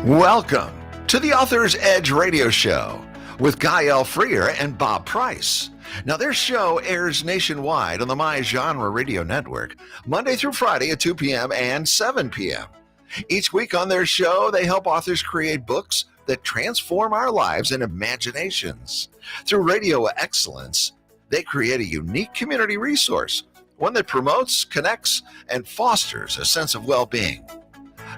Welcome to the Author's Edge radio show with Guy L. Freer and Bob Price. Now, their show airs nationwide on the My Genre Radio Network, Monday through Friday at 2 p.m. and 7 p.m. Each week on their show, they help authors create books that transform our lives and imaginations. Through radio excellence, they create a unique community resource, one that promotes, connects, and fosters a sense of well-being.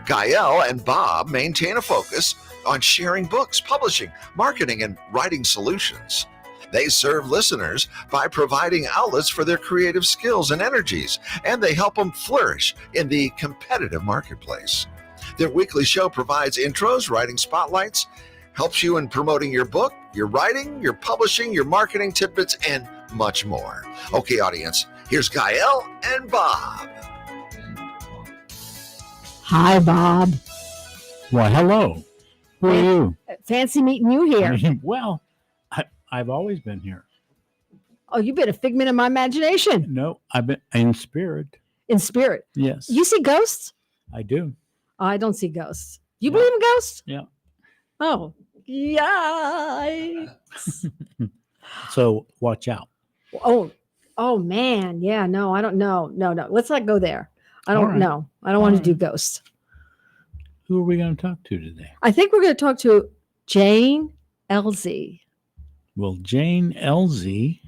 Gael and Bob maintain a focus on sharing books, publishing, marketing, and writing solutions. They serve listeners by providing outlets for their creative skills and energies, and they help them flourish in the competitive marketplace. Their weekly show provides intros, writing spotlights, helps you in promoting your book, your writing, your publishing, your marketing tidbits, and much more. Okay, audience, here's Gael and Bob. Hi, Bob. Why, hello. Who are you? Fancy meeting you here. Well, I've always been here. Oh, you've been a figment of my imagination. No, I've been in spirit. In spirit. Yes, You see ghosts? I do. I don't see ghosts. You Yeah. believe in ghosts? Yeah. Oh, yikes. So watch out. Oh, man. Yeah, no, I don't know. No. Let's not go there. I All don't right. know. I don't want All to do right. ghosts. Who are we going to talk to today? I think we're going to talk to Jane Elzy. Well, Jane Elzy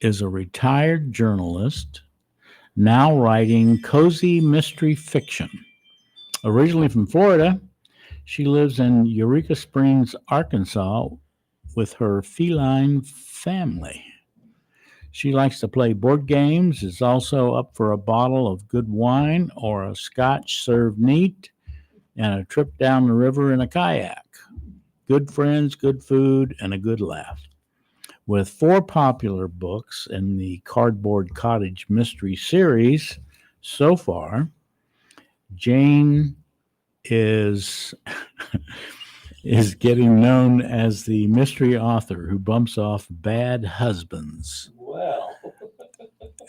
is a retired journalist now writing cozy mystery fiction. Originally from Florida, she lives in Eureka Springs, Arkansas with her feline family. She likes to play board games, is also up for a bottle of good wine or a scotch served neat, and a trip down the river in a kayak. Good friends, good food, and a good laugh. With 4 popular books in the Cardboard Cottage mystery series so far, Jane is is getting known as the mystery author who bumps off bad husbands. Well,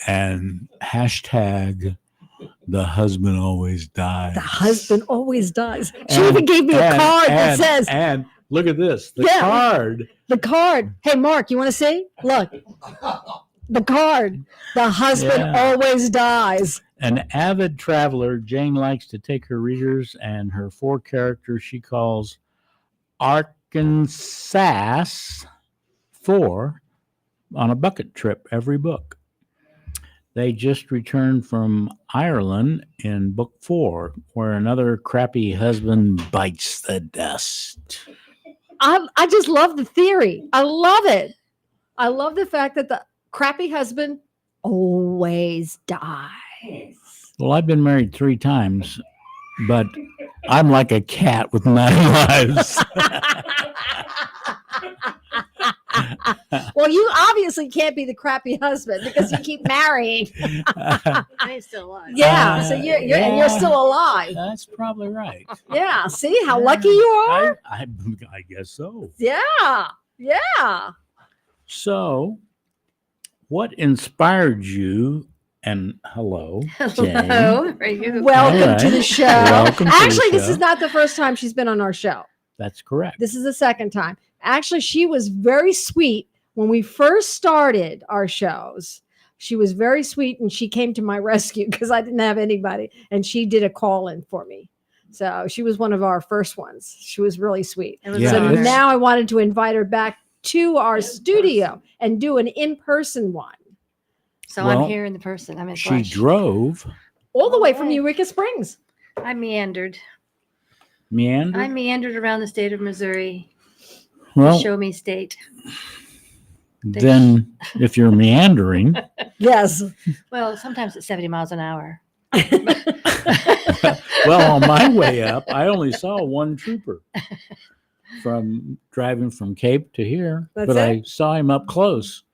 And hashtag the husband always dies. The husband always dies. She And- even gave me a card that says, and look at this, the Yeah. card. the card. Hey, Mark, you want to see? Look, the card. The husband Yeah. always dies. An avid traveler, Jane likes to take her readers and her 4 characters she calls Arkansas 4 on a bucket trip every book. They just returned from Ireland in book 4, where another crappy husband bites the dust. I just love the theory. I love it. I love the fact that the crappy husband always dies. Well, I've been married 3 times, but I'm like a cat with 9 lives. Well, you obviously can't be the crappy husband because you keep marrying. I still alive. Yeah, so you're and you're still alive. That's probably right. Yeah, see how lucky you are? I guess so. Yeah. So, what inspired you? And hello, Jane. Hello. Are you? Welcome All to the right. show. Welcome to the Actually, this show. is not the first time she's been on our show. That's correct. This is the second time. Actually, she was very sweet when we first started our shows. She was very sweet and she came to my rescue because I didn't have anybody and she did a call in for me. So she was one of our first ones. She was really sweet. It was Yeah, So an honor. now I wanted to invite her back to our studio and do an in-person one So Well, I'm here in the person. I'm in She flesh. drove, all the way from Okay. Eureka Springs. I meandered. meandered. I meandered around the state of Missouri. Well, Show me state. then if you're meandering, Yes. Well, sometimes it's 70 miles an hour. well, on my way up, I only saw one trooper from driving from Cape to here, That's but it? I saw him up close.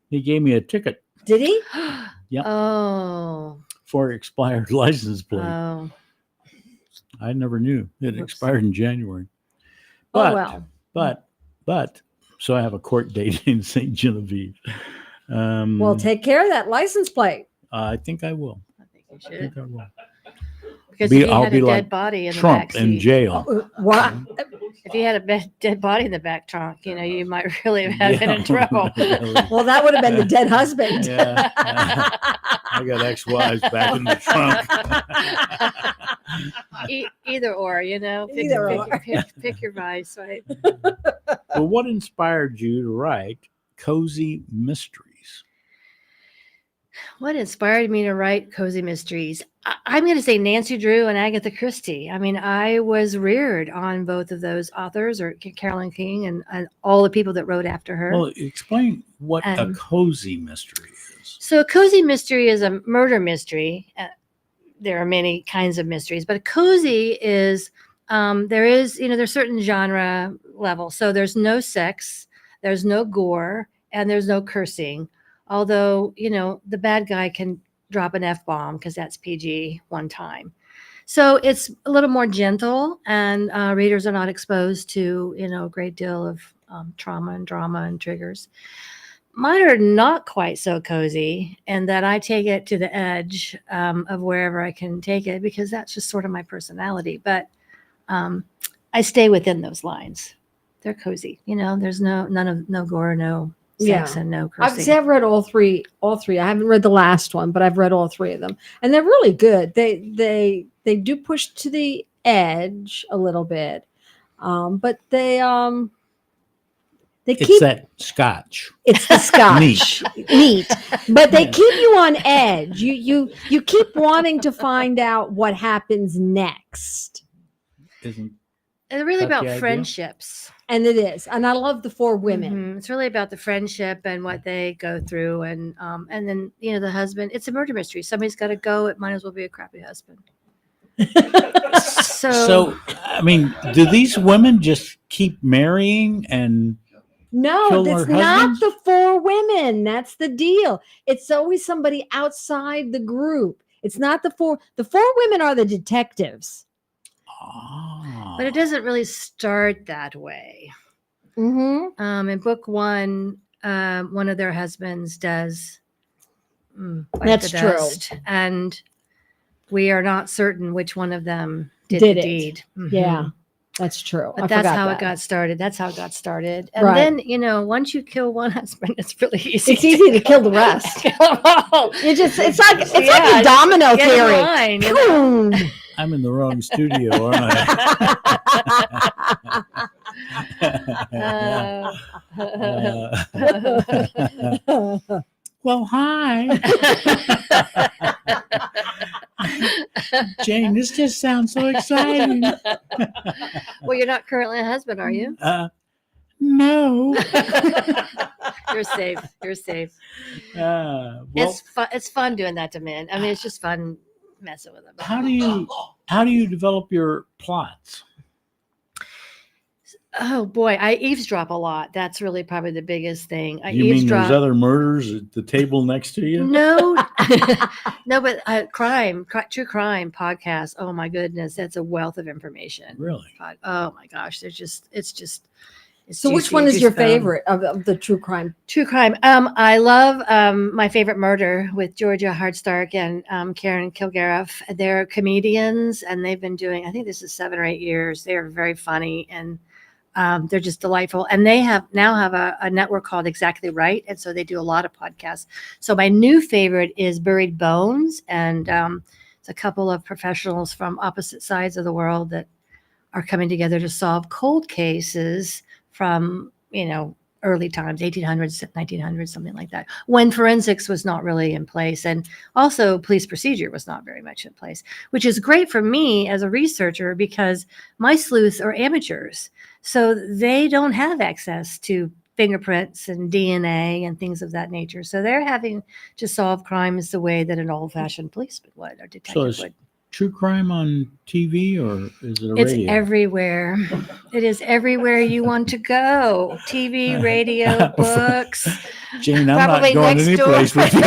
He gave me a ticket Did he? Yep. Oh. for expired license plate. Oh. I never knew it Whoops. expired in January. But, Oh, well. but, so I have a court date in St. Genevieve. Well, take care of that license plate. I think I will. I think you I should. think I will. Because if you I'll had be a like dead body in the Trump back in seat, jail. What? if you had a dead body in the back trunk, you might really have been in Yeah. trouble. Really. Well, that would have been the dead husband. Yeah. I got ex-wives back in the trunk. Either or, pick, Either pick, or. pick your vice, right? Well, what inspired you to write Cozy Mysteries? What inspired me to write cozy mysteries? I'm going to say Nancy Drew and Agatha Christie. I mean, I was reared on both of those authors, or Carolyn King and all the people that wrote after her. Well, explain what a cozy mystery is. So, a cozy mystery is a murder mystery. There are many kinds of mysteries, but a cozy is there's certain genre levels. So there's no sex, there's no gore, and there's no cursing. Although, the bad guy can drop an F-bomb because that's PG one time. So it's a little more gentle, and readers are not exposed to, a great deal of trauma and drama and triggers. Mine are not quite so cozy, and that I take it to the edge of wherever I can take it, because that's just sort of my personality. But I stay within those lines. They're cozy. There's no gore, no sex, and no cursing. I've read all three. I haven't read the last one, but I've read all three of them, and they're really good. They do push to the edge a little bit, but It's keep that scotch. it's the scotch neat, but they keep you on edge. You keep wanting to find out what happens next. Isn't It's really that the about idea? friendships. And it is. And I love the four women. Mhm. It's really about the friendship and what they go through. And then, the husband, it's a murder mystery. Somebody's got to go. It might as well be a crappy husband. So, I mean, do these women just keep marrying and No, kill that's their not husbands? the four women. That's the deal. It's always somebody outside the group. It's not the four. The four women are the detectives. But it doesn't really start that way. Mm-hmm. In book one of their husbands does bite That's the true. dust, and we are not certain which one of them did Did the it. deed. Mhm. Yeah, that's true. But that's how it got started. That's how it got started. And Right. then, once you kill one husband, it's really easy. It's easy to kill the rest. Kill them all. It's like Yeah, a domino Get in theory. line, you know? Boom. I'm in the wrong studio, aren't I? Well, hi. Jane, this just sounds so exciting. Well, you're not currently a husband, are you? No. You're safe. You're safe. Well, It's fun doing that to men. I mean, it's just fun messing with them. how do you develop your plots? Oh boy, I eavesdrop a lot. That's really probably the biggest thing. I You mean eavesdrop. there's other murders at the table next to you? No, no, but true crime podcast. Oh my goodness, that's a wealth of information. Really? Oh my gosh, it's So which juicy, one is your juice bone. favorite of the true crime? True crime. I love My Favorite Murder with Georgia Hardstark and Karen Kilgariff. They're comedians, and they've been doing, I think this is 7 or 8 years. They are very funny, and they're just delightful. And they now have a network called Exactly Right, and so they do a lot of podcasts. So my new favorite is Buried Bones, and it's a couple of professionals from opposite sides of the world that are coming together to solve cold cases from, early times, 1800s, 1900s, something like that, when forensics was not really in place. And also police procedure was not very much in place, which is great for me as a researcher because my sleuths are amateurs. So they don't have access to fingerprints and DNA and things of that nature. So they're having to solve crimes the way that an old-fashioned policeman would or detective would. True crime on TV, or is it a It's radio? everywhere. It is everywhere you want to go. TV, radio, books. Jane, I'm Probably not going next any door. place with you.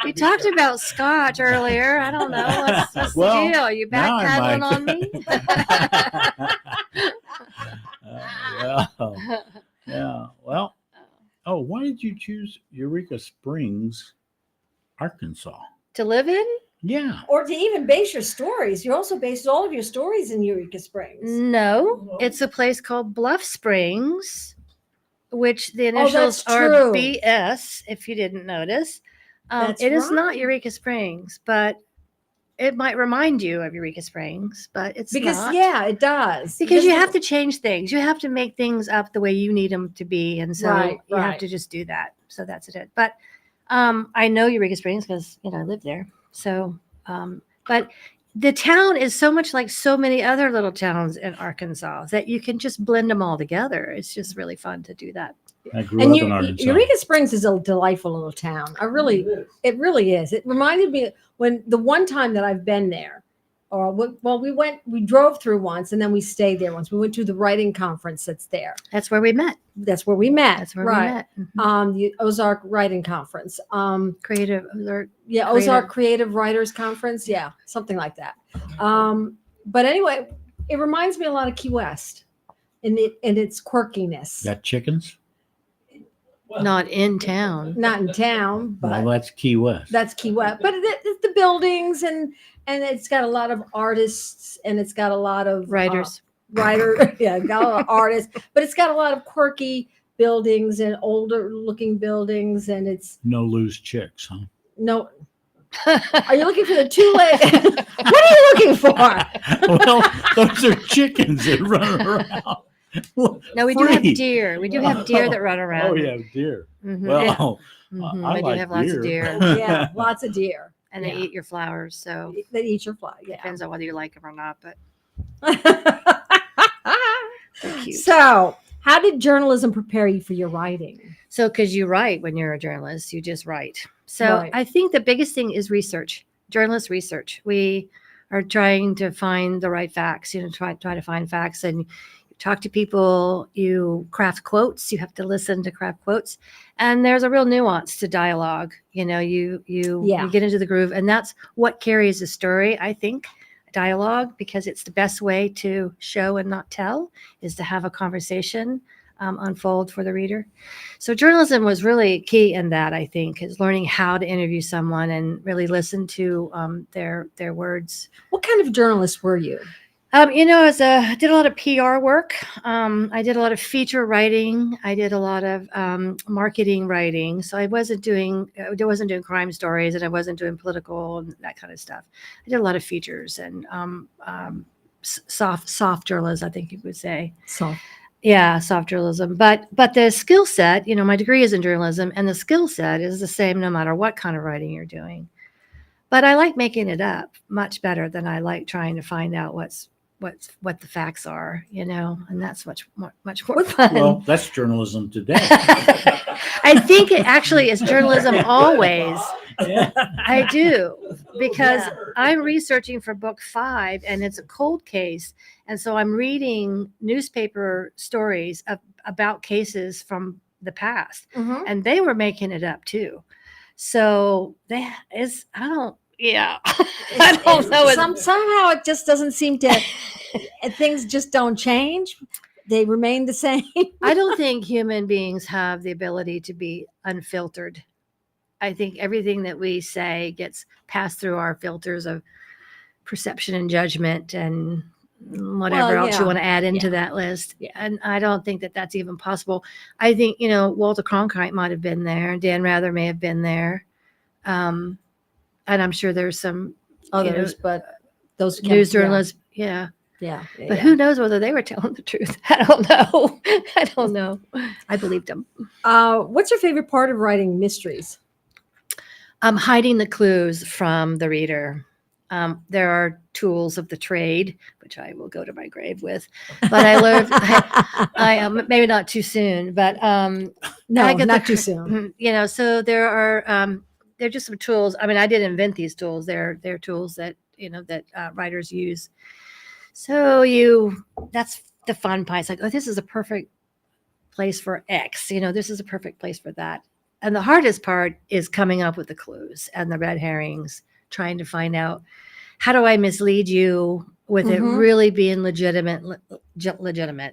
We talked about scotch earlier. I don't know. What's Well, the deal? Are you now I backpedaling might. on me? Yeah. Well. Oh, why did you choose Eureka Springs, Arkansas? to live in? Yeah. Or to even base your stories. You also base all of your stories in Eureka Springs. No, it's a place called Bluff Springs, which the Oh, initials that's are true. BS, if you didn't notice. That's It is not right. Eureka Springs, but it might remind you of Eureka Springs, but it's Because not. yeah, it does. Because you have to change things. You have to make things up the way you need them to be. And so Right, you have right. to just do that. So that's it. But I know Eureka Springs because, I live there. So, but the town is so much like so many other little towns in Arkansas that you can just blend them all together. It's just really fun to do that. I grew And up in Arkansas. Eureka Springs is a delightful little town. It really is. It reminded me when the one time that I've been there, we drove through once and then we stayed there once. We went to the writing conference that's there. That's where we met. That's where we met. That's where right. we met. Mhm. The Ozark Writing Conference. Creative. Ozark Creative Writers Conference. Yeah, something like that. But anyway, it reminds me a lot of Key West in its quirkiness. Got chickens? Not in town. Not in town, but Well, that's Key West. that's Key West. But it's the buildings and it's got a lot of artists and it's got a lot of Writers. got a lot of artists, but it's got a lot of quirky buildings and older looking buildings and it's No loose chicks, huh? no. Are you looking for the two-leg? What are you looking for? Well, those are chickens that run around. No, we do have Free. deer. We do have deer that run around. Oh, yeah, deer. Mhm. Well, Mhm, I we do like have lots of deer. deer, Yeah, lots of deer. and they Yeah. eat your flowers. So They eat your fly. Yeah. depends on whether you like them or not. But they're cute. So, how did journalism prepare you for your writing? So, because you write when you're a journalist, you just write. So, Right. I think the biggest thing is research, journalist research. We are trying to find the right facts. Try to find facts and talk to people. You craft quotes. You have to listen to craft quotes, and there's a real nuance to dialogue. You Yeah. get into the groove, and that's what carries a story. I think dialogue, because it's the best way to show and not tell, is to have a conversation unfold for the reader. So journalism was really key in that, I think, is learning how to interview someone and really listen to their words. What kind of journalist were you? I did a lot of PR work. I did a lot of feature writing. I did a lot of marketing writing. So I wasn't doing crime stories, and I wasn't doing political and that kind of stuff. I did a lot of features and soft journalism, I think you would say. So, Yeah, soft journalism. But the skill set, my degree is in journalism, and the skill set is the same no matter what kind of writing you're doing. But I like making it up much better than I like trying to find out what the facts are, and that's much more fun. Well, that's journalism today. I think it actually is journalism always. Yeah. I do, because Yeah. I'm researching for book 5 and it's a cold case. And so I'm reading newspaper stories about cases from the past, mhm. and they were making it up too. So I don't know. Somehow it just doesn't seem to. Things just don't change. They remain the same. I don't think human beings have the ability to be unfiltered. I think everything that we say gets passed through our filters of perception and judgment and whatever Well, else yeah. you want to add into Yeah. that list. Yeah. And I don't think that that's even possible. I think, Walter Cronkite might have been there. Dan Rather may have been there. And I'm sure there's some Others, but those news journalists. Yeah. Yeah. But who knows whether they were telling the truth? I don't know. I don't know. I believed them. What's your favorite part of writing mysteries? Hiding the clues from the reader. There are tools of the trade, which I will go to my grave with. But I learned, I maybe not too soon, but No, I get not the- too soon. So there are they're just some tools. I mean, I didn't invent these tools. They're tools that that writers use. So that's the fun part. It's like, oh, this is a perfect place for X. This is a perfect place for that. And the hardest part is coming up with the clues and the red herrings, trying to find out, how do I mislead you with it Mhm. really being legitimate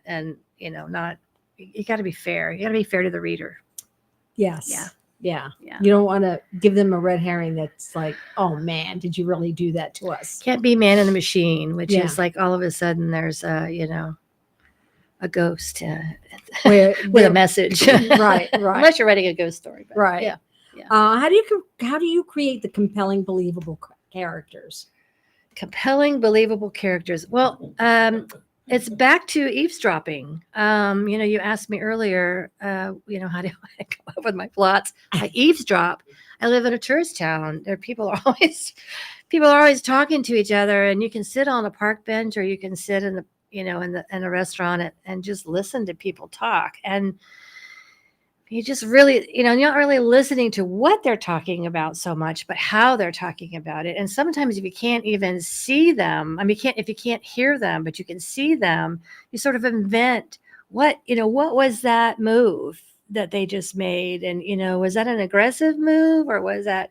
and, not, you got to be fair. You got to be fair to the reader. Yes. Yeah. Yeah. Yeah. You don't want to give them a red herring that's like, oh man, did you really do that to us? Can't be man in the machine, which Yeah. is like all of a sudden there's a ghost Where with a message. Right, right. Unless you're writing a ghost story. But Right. Yeah. How do you create the compelling, believable characters? Compelling, believable characters. Well, it's back to eavesdropping. You asked me earlier, how do I come up with my plots? I eavesdrop. I live in a tourist town. People are always talking to each other, and you can sit on a park bench or you can sit in a restaurant and just listen to people talk. And you just really, you're not really listening to what they're talking about so much, but how they're talking about it. And sometimes if you can't even see them, if you can't hear them, but you can see them, you sort of invent what was that move that they just made? And, was that an aggressive move or was that,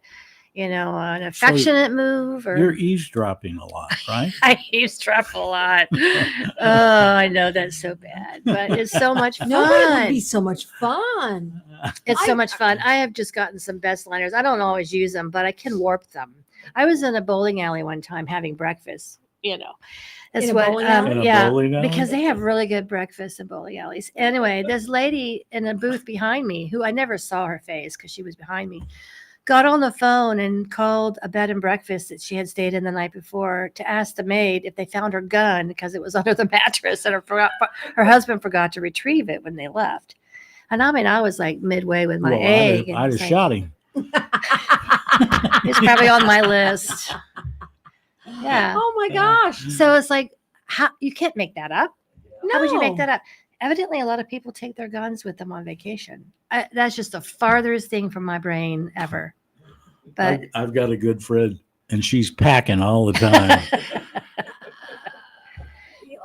an affectionate move? Or You're eavesdropping a lot, right? I eavesdrop a lot. Oh, I know that's so bad, but it's so much fun. No, it would be so much fun. It's so much fun. I have just gotten some best liners. I don't always use them, but I can warp them. I was in a bowling alley one time having breakfast. That's In a what. bowling alley? In a Yeah, bowling alley? because they have really good breakfast in bowling alleys. Anyway, this lady in a booth behind me, who I never saw her face because she was behind me, got on the phone and called a bed and breakfast that she had stayed in the night before to ask the maid if they found her gun because it was under the mattress and her husband forgot to retrieve it when they left. And I was like midway with my egg. I'd have shot him. He's probably on my list. Yeah. Oh my gosh. So it's like, how you can't make that up. No. How would you make that up? Evidently, a lot of people take their guns with them on vacation. That's just the farthest thing from my brain ever. But I've got a good friend, and she's packing all the time.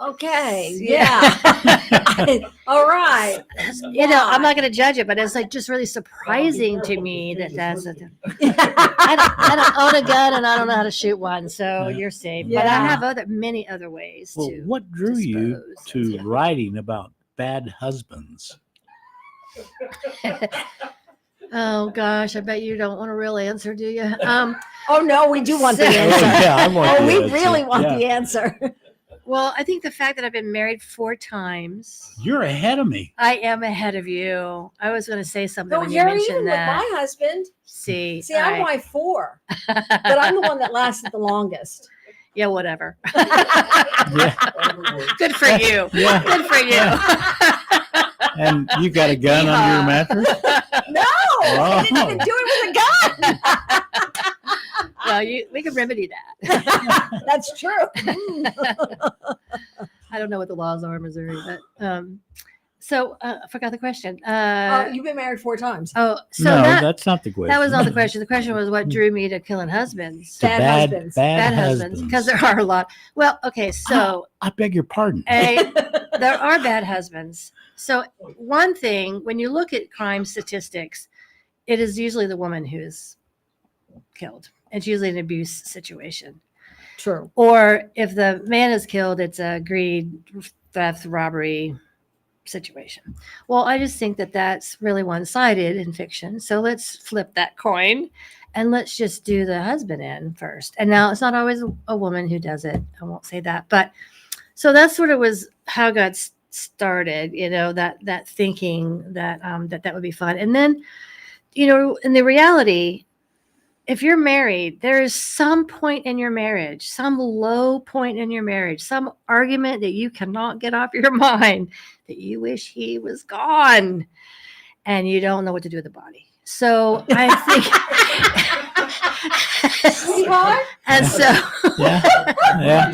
Okay. Yeah. All right. I'm not going to judge it, but it's like just really surprising to me that that's I don't own a gun and I don't know how to shoot one, so you're safe. But I Yeah. have many other ways Well, to. what drew you dispose. to writing about bad husbands? Oh gosh, I bet you don't want a real answer, do you? Oh no, we do want the So- answer. Yeah, I want Oh, the we answer. really want Yeah. the answer. Well, I think the fact that I've been married 4 times, You're ahead of me. I am ahead of you. I was going to say something No, when you you're even mentioned with that. my husband. See, I'm wife 4, but I'm the one that lasted the longest. Yeah, whatever. Yeah. Good for you. Yeah. Good for you. And you got a gun under your mattress? No, I didn't even do it with a gun. Well, we can remedy that. That's true. I don't know what the laws are in Missouri, but so I forgot the question. You've been married 4 times. So No, that that's not the question. was not the question. The question was what drew me to killing husbands. To Bad husbands. Bad husbands, because there are a lot. Well, okay, so I beg your pardon. there are bad husbands. So one thing, when you look at crime statistics, it is usually the woman who is killed. It's usually an abuse situation. True. Or if the man is killed, it's a greed, theft, robbery situation. Well, I just think that that's really one-sided in fiction. So let's flip that coin and let's just do the husband in first. And now it's not always a woman who does it. I won't say that. But so that sort of was how it got started, that thinking that that would be fun. And then, in the reality, if you're married, there is some point in your marriage, some low point in your marriage, some argument that you cannot get off your mind that you wish he was gone and you don't know what to do with the body. So I think, Sweetheart? and so, Yeah.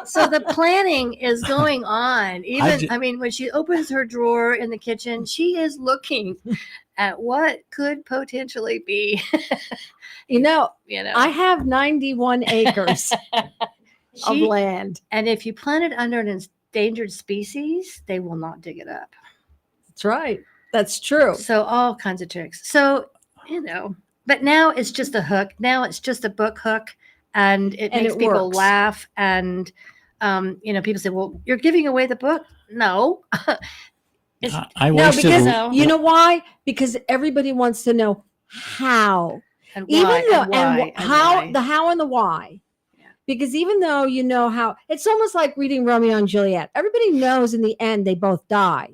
so the planning is going on. Even, ju- when she opens her drawer in the kitchen, she is looking at what could potentially be, I have 91 acres of She- land. and if you plant it under an endangered species, they will not dig it up. That's right. That's true. So all kinds of tricks. So, but now it's just a hook. Now it's just a book hook and it And makes it people works. laugh. And, people say, well, you're giving away the book. No, I No, wasted. because So- you know why? Because everybody wants to know how. And Even why, though and why, and how why. the how and the why. Yeah. Because even though you know how, it's almost like reading Romeo and Juliet. Everybody knows in the end they both die,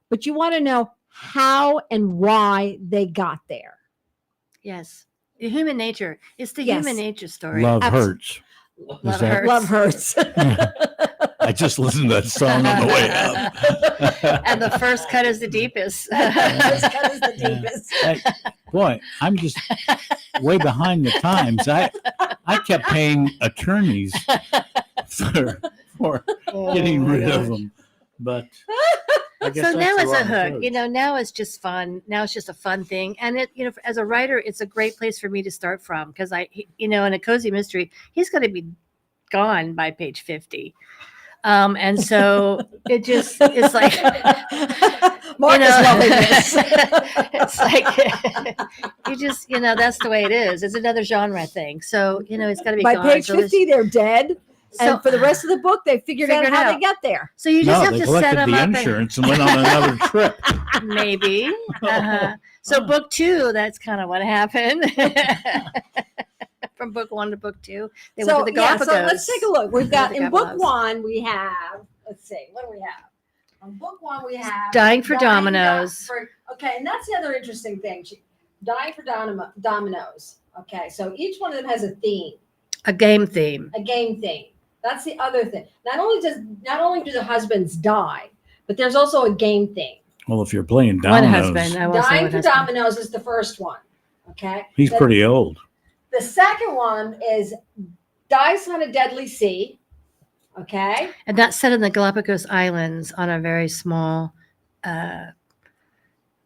but you want to know how and why they got there. Yes. The human nature. It's the Yes. human nature story. Love Abs- hurts. Love Is that- hurts. Love hurts. I just listened to that song on the way up. And the first cut is the deepest. First cut is the Yeah. deepest. Hey, boy, I'm just way behind the times. I kept paying attorneys for getting rid of them, but I guess So that's now the it's a wrong hook. approach. You know, now it's just fun. Now it's just a fun thing. And it, you know, as a writer, it's a great place for me to start from because in a cozy mystery, he's going to be gone by page 50. And so it's like, Mark is loving this. it's like, that's the way it is. It's another genre thing. So, it's got to be By gone. page So there's- 50, they're dead. So, And for the rest of the book, they figured out Figured how out. they get there. so you just No, have they to set collected them the up and- insurance and went on another trip. maybe. Uh-huh. So book 2, that's kind of what happened. From book 1 to book 2, they went to the Galapagos. so let's take a look. We've got The in book Galapagos. 1, we have, let's see, what do we have? On book 1, we have Dying for Dominoes. Okay, and that's the other interesting thing. Dying for Dominoes. Okay, so each one of them has a theme, A game theme. a game theme. That's the other thing. Not only do the husbands die, but there's also a game theme. Well, if you're playing One dominoes, husband. I won't say Dying what for husband. Dominoes is the first one. Okay, he's The- pretty old. The second one is Dice on a Deadly Sea. Okay. And that's set in the Galapagos Islands on a very small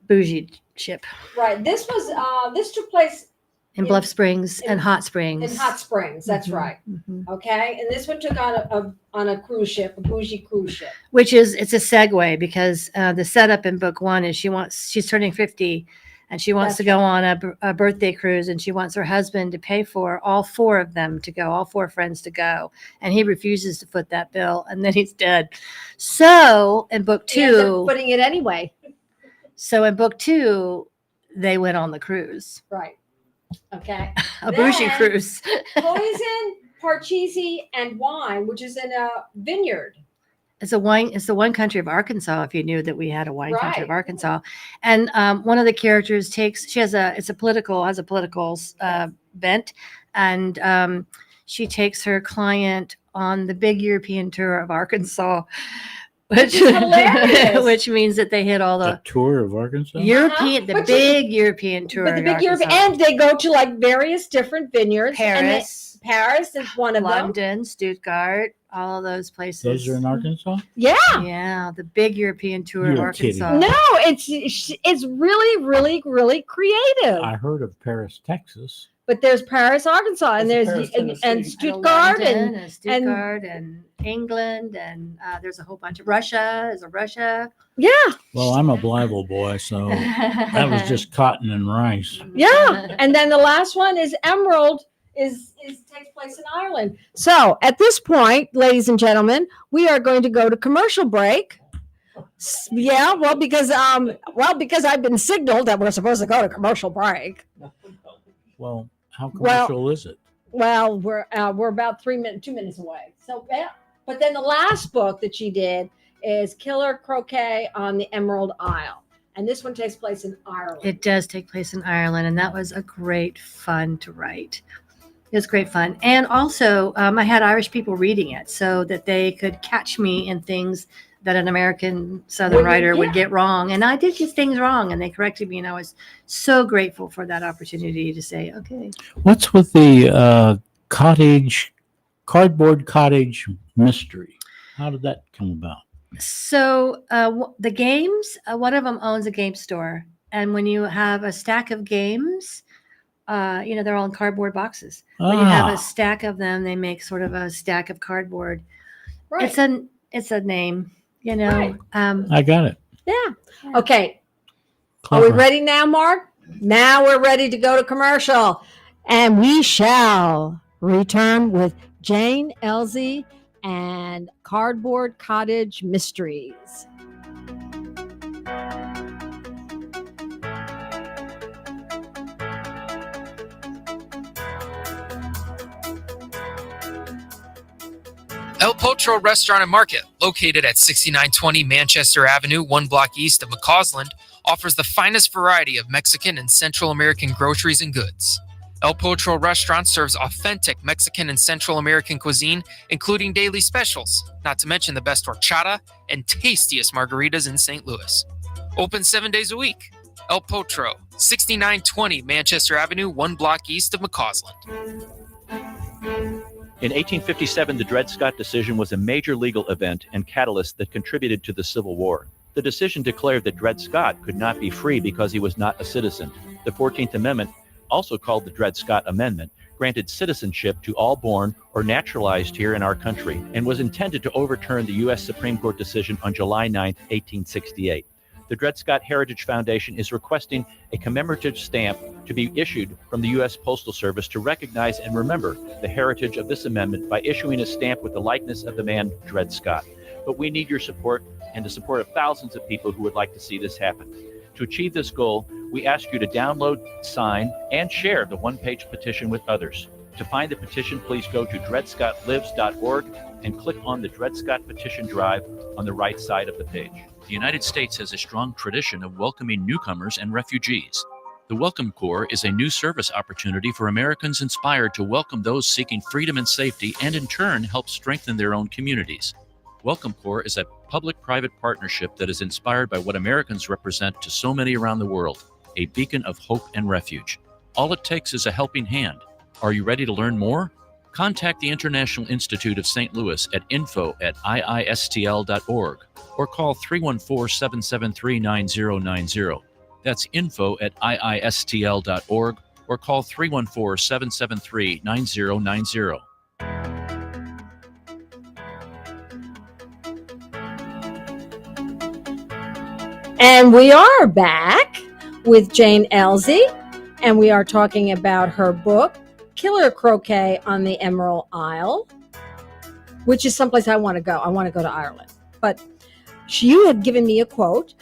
bougie ship Right. This took place in In- Bluff Springs in- and Hot Springs. in Hot Springs. That's Mhm, right. mhm. Okay. And this one took on a cruise ship, a bougie cruise ship. Which is, it's a segue because the setup in book 1 is she's turning 50 and she wants That's to go on a birthday cruise and she wants her husband to pay for all 4 of them to go, all 4 friends to go. And he refuses to foot that bill and then he's dead. So in book He ends up 2, putting it anyway. they went on the cruise, Right. Okay. a bougie Then- cruise. Poison, Parcheesi, and wine, which is in a vineyard. It's the wine country of Arkansas. If you knew that we had a wine country of Right. Arkansas, and one of the characters has a political bent, and she takes her client on the big European tour of Arkansas, which is hilarious. which means that they hit all A the tour of Arkansas. European, the But big European tour. But the of big Europe, Arkansas. and they go to like various different vineyards. and they- Paris, Paris is one of them. London, Stuttgart, all of those places. Those are in Arkansas. Yeah. Yeah, the big European tour of You're kidding. Arkansas. No, it's really, really, really creative. I heard of Paris, Texas. But there's Paris, Arkansas, and There's there's Paris, and Tennessee. Stuttgart, London and Stuttgart and England and there's a whole bunch of Russia. Is a Russia? yeah, Well, I'm a Blytheville boy, so that was just cotton and rice. yeah. And then the last one is Emerald. Is takes place in Ireland. So at this point, ladies and gentlemen, we are going to go to commercial break. Yeah, because I've been signaled that we're supposed to go to commercial break. Well, how Well- commercial is it? Well, we're about 2 minutes away. So yeah, but then the last book that she did is Killer Croquet on the Emerald Isle, and this one takes place in Ireland. It does take place in Ireland, and that was a great fun to write. It was great fun, and also I had Irish people reading it so that they could catch me in things that an American Southern Well, writer would yeah. get wrong, and I did get things wrong, and they corrected me, and I was so grateful for that opportunity to say, okay. What's with the cardboard cottage mystery? How did that come about? So the games, one of them owns a game store, and when you have a stack of games, they're all in cardboard boxes. When you have a stack of them, they make sort of a stack of cardboard. Right. It's a name, Right. I got it. Yeah. Okay. Are Clever. we ready now, Mark? Now we're ready to go to commercial, and we shall return with Jane Elsie and Cardboard Cottage Mysteries. El Potro Restaurant and Market, located at 6920 Manchester Avenue, 1 block east of McCausland, offers the finest variety of Mexican and Central American groceries and goods. El Potro Restaurant serves authentic Mexican and Central American cuisine, including daily specials, not to mention the best horchata and tastiest margaritas in St. Louis. Open 7 days a week. El Potro, 6920 Manchester Avenue, 1 block east of McCausland. In 1857, the Dred Scott decision was a major legal event and catalyst that contributed to the Civil War. The decision declared that Dred Scott could not be free because he was not a citizen. The 14th Amendment, also called the Dred Scott Amendment, granted citizenship to all born or naturalized here in our country and was intended to overturn the U.S. Supreme Court decision on July 9, 1868. The Dred Scott Heritage Foundation is requesting a commemorative stamp to be issued from the U.S. Postal Service to recognize and remember the heritage of this amendment by issuing a stamp with the likeness of the man Dred Scott. But we need your support and the support of thousands of people who would like to see this happen. To achieve this goal, we ask you to download, sign, and share the one-page petition with others. To find the petition, please go to dredscottlives.org and click on the Dred Scott Petition Drive on the right side of the page. The United States has a strong tradition of welcoming newcomers and refugees. The Welcome Corps is a new service opportunity for Americans inspired to welcome those seeking freedom and safety and in turn help strengthen their own communities. Welcome Corps is a public-private partnership that is inspired by what Americans represent to so many around the world, a beacon of hope and refuge. All it takes is a helping hand. Are you ready to learn more? Contact the International Institute of St. Louis at info@iistl.org or call 314-773-9090. That's info@iistl.org or call 314-773-9090. And we are back with Jane Elzy, and we are talking about her book, Killer Croquet on the Emerald Isle, which is someplace I want to go. I want to go to Ireland. But you had given me a quote: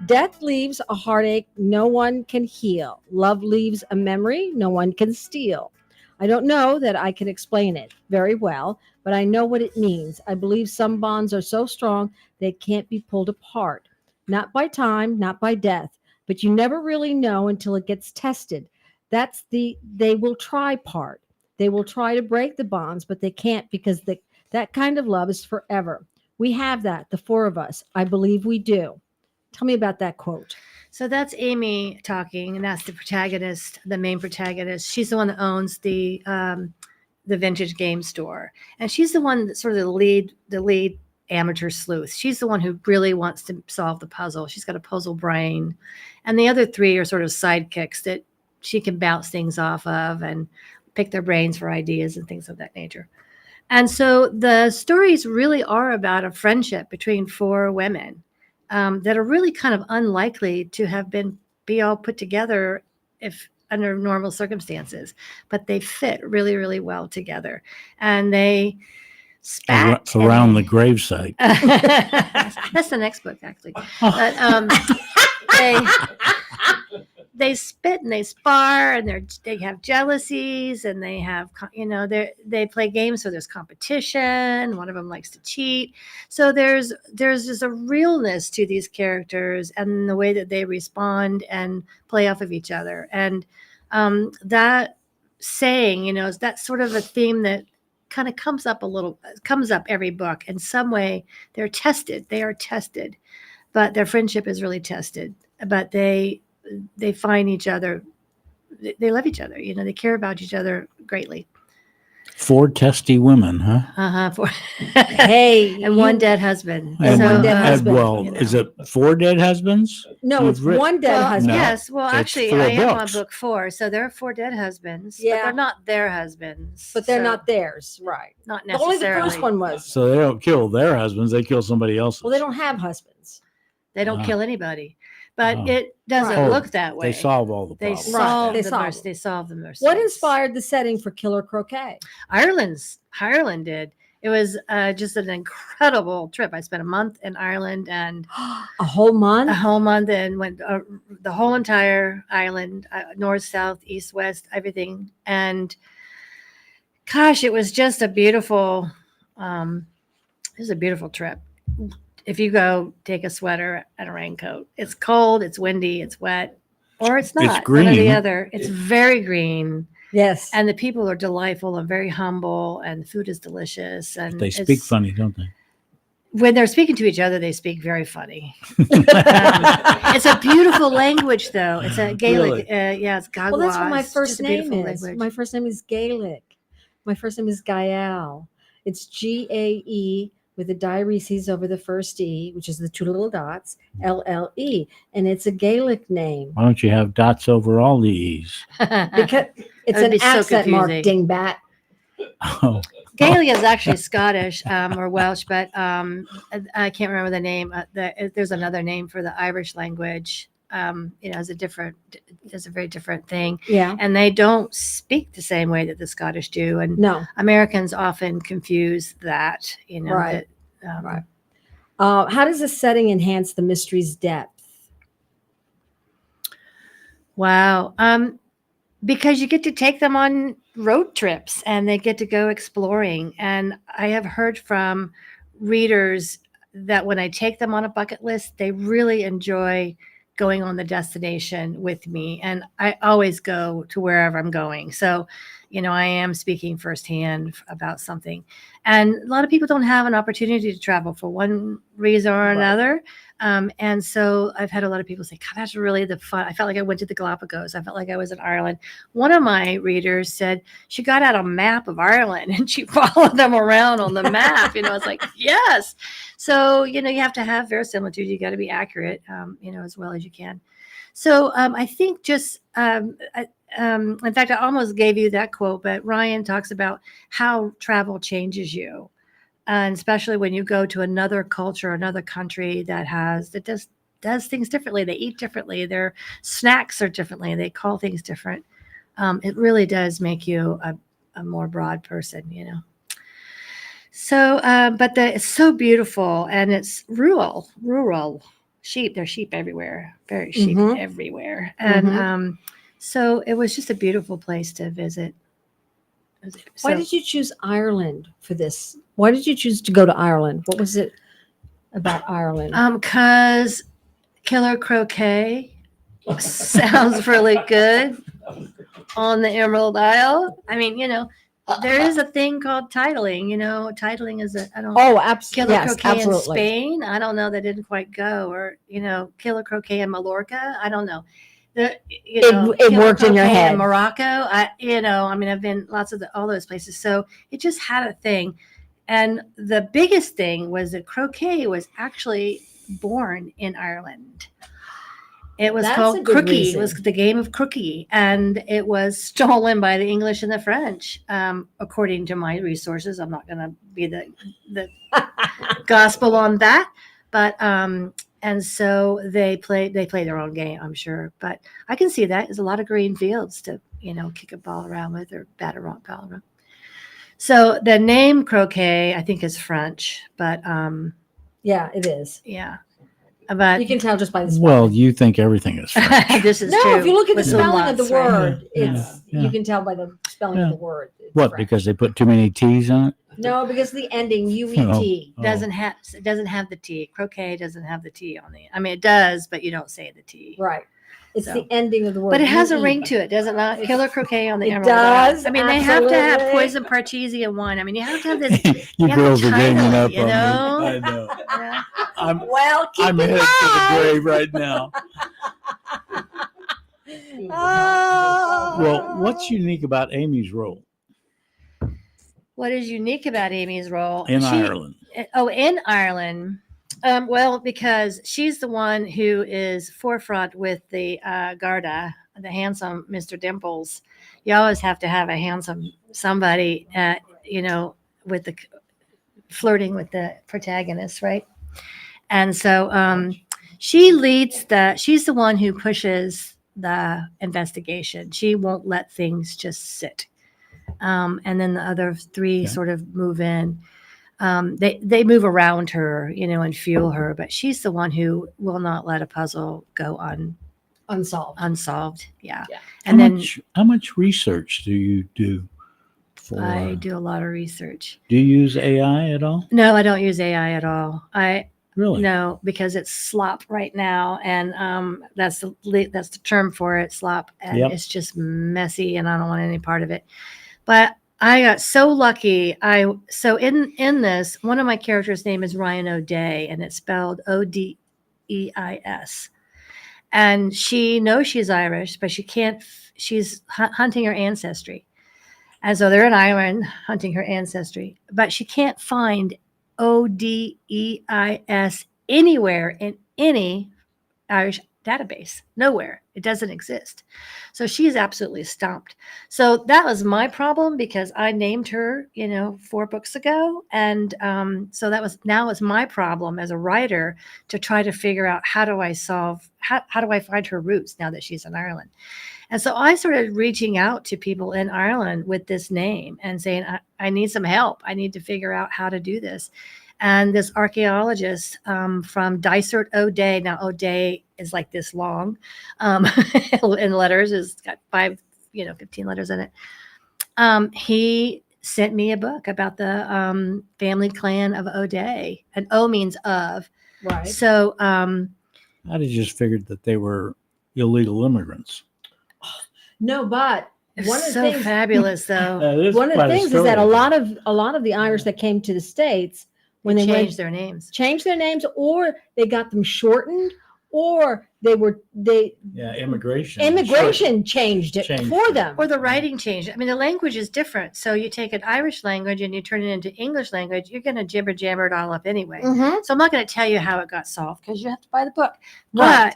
"Death leaves a heartache no one can heal. Love leaves a memory no one can steal." I don't know that I can explain it very well, but I know what it means. I believe some bonds are so strong they can't be pulled apart. Not by time, not by death, but you never really know until it gets tested. That's the they will try part. They will try to break the bonds, but they can't because that kind of love is forever. We have that, the four of us. I believe we do. Tell me about that quote. So that's Amy talking, and that's the protagonist, the main protagonist. She's the one that owns the vintage game store, and she's the one that's sort of the lead amateur sleuth. She's the one who really wants to solve the puzzle. She's got a puzzle brain, and the other three are sort of sidekicks that she can bounce things off of and pick their brains for ideas and things of that nature. And so the stories really are about a friendship between four women that are really kind of unlikely to have be all put together if under normal circumstances, but they fit really, really well together. And they spat around the gravesite. That's the next book, actually. But they spit and they spar, and they have jealousies, and they have they play games, so there's competition. One of them likes to cheat, so there's just a realness to these characters and the way that they respond and play off of each other. And that saying, is that sort of a theme that kind of comes up every book in some way. They are tested, but their friendship is really tested, but they find each other, they love each other, they care about each other greatly. Four testy women, huh? Hey, and one dead husband. And one dead husband. Well, is it four dead husbands? No, it's one dead husband. No, yes. Well, actually, four I am on books. book 4, so there are 4 dead husbands. Yeah. But they're not their husbands. But they're not theirs, right? Not Only necessarily. the first one was. So they don't kill their husbands; they kill somebody else's. Well, they don't have husbands. They don't Ah. kill anybody, but Ah. it doesn't Right. look that way. They solve all the They problems. solve They the solve mercy. They solve the mercy. What inspired the setting for Killer Croquet? Ireland did. It was just an incredible trip. I spent a month in Ireland and A whole month? and went the whole entire island, north, south, east, west, everything. And gosh, it was just a beautiful It's a beautiful trip. If you go, take a sweater and a raincoat. It's cold, it's windy, it's wet, or it's not. None of the green. other. It's very green. Yes. And the people are delightful and very humble, and the food is delicious. And They speak funny, don't they? when they're speaking to each other, they speak very funny. It's a beautiful language, though. It's a Gaelic. Yeah, it's Gagwa. Well, that's what my It's first just a name beautiful is. language. My first name is Gaelic. My first name is Gael. It's Gae with a diareses over the first E, which is the two little dots, LLE. And it's a Gaelic name. Why don't you have dots over all the E's? Because it's would an be so accent mark, confusing. dingbat. Oh, Gaelic is actually Scottish or Welsh, but I can't remember the name. There's another name for the Irish language. It's a very different thing, Yeah. and they don't speak the same way that the Scottish do. And No. Americans often confuse that. Right. that, Right. How does the setting enhance the mystery's depth? Wow. Because you get to take them on road trips and they get to go exploring. And I have heard from readers that when I take them on a bucket list, they really enjoy going on the destination with me. And I always go to wherever I'm going. So, I am speaking firsthand about something. And a lot of people don't have an opportunity to travel for one reason or another. And so I've had a lot of people say, God, that's really the fun. I felt like I went to the Galapagos. I felt like I was in Ireland. One of my readers said she got out a map of Ireland and she followed them around on the map. I was like, yes. So, you have to have verisimilitude. You got to be accurate, as well as you can. So I think just, in fact, I almost gave you that quote, but Ryan talks about how travel changes you. And especially when you go to another culture, another country that does things differently. They eat differently. Their snacks are differently. They call things different. It really does make you a more broad person, So, but it's so beautiful and it's rural sheep. There's sheep everywhere, very sheep everywhere. And so it was just a beautiful place to visit. Why did you choose Ireland for this? Why did you choose to go to Ireland? What was it about Ireland? Because killer croquet sounds really good on the Emerald Isle. I mean, there is a thing called titling. Titling is Absolutely. killer Yes, croquet absolutely. in Spain. I don't know. That didn't quite go. Or killer croquet in Mallorca. I don't know. It worked in your croquet head. In Morocco, I've been all those places. So it just had a thing. And the biggest thing was that croquet was actually born in Ireland. It was That's a called good crookie. reason. It was the game of crookie. And it was stolen by the English and the French, according to my resources. I'm not going to be the gospel on that. But and so they play their own game, I'm sure. But I can see that. There's a lot of green fields to, kick a ball around with or bat a rock ball around. So the name croquet, I think, is French. But Yeah, it is. yeah. But You can tell just by the spelling. well, you think everything is French. this is No, true. if you look at the with some spelling of the lots, right? word, Yeah, yeah. you can tell by the spelling of the word. It's What? French. Because they put too many T's on it? No, because the ending UET. Oh. Doesn't have the T. Croquet doesn't have the T on the. I mean, it does, but you don't say the T. Right. It's So. the ending of the word. But it has a UE. ring to it, does it not? Killer croquet on the It Emerald Isle. does, I mean, they have to have absolutely. poison parcheesi and wine. I mean, you have to have this. You have girls a are ganging title, up you on know? me. I know. Yeah. Well, keep I'm in headed to the mind. grave right now. Oh. Well, what's unique about Amy's role What is unique about Amy's role in Ireland? In Ireland. Well, because she's the one who is forefront with the Garda, the handsome Mr. Dimples. You always have to have a handsome somebody, with the flirting with the protagonist, right? And so she's the one who pushes the investigation. She won't let things just sit. And then the other three sort of move in. They move around her, and fuel her, but she's the one who will not let a puzzle go Unsolved. unsolved. Yeah. Yeah. And then How much research do you do for. I do a lot of research. Do you use AI at all? No, I don't use AI at all. Really? No, because it's slop right now, and that's the term for it, slop, and Yep. it's just messy, and I don't want any part of it. But I got so lucky. So in this, one of my characters' name is Ryan O'Day, and it's spelled Odeis, and she knows she's Irish, but she can't. She's hunting her ancestry, and so they're in Ireland hunting her ancestry, but she can't find Odeis anywhere in any Irish database. Nowhere. It doesn't exist. So she's absolutely stumped. So that was my problem because I named her, 4 books ago. And so now it's my problem as a writer to try to figure out how do I find her roots now that she's in Ireland. And so I started reaching out to people in Ireland with this name and saying, I need some help. I need to figure out how to do this. And this archaeologist from Dysart O'Day, now O'Day is like this long in letters, it's got 15 letters in it. He sent me a book about the family clan of O'Day, and O means of. Right. So I just figured that they were illegal immigrants. No, but it's one of the so things fabulous though. one of the things is that a lot of the Irish that came to the States when they changed their names, or they got them shortened, or immigration changed it for them, or the writing changed. I mean, the language is different. So you take an Irish language and you turn it into English language, you're going to jibber jabber it all up anyway. Mhm. So I'm not going to tell you how it got solved because you have to buy the book. Right. But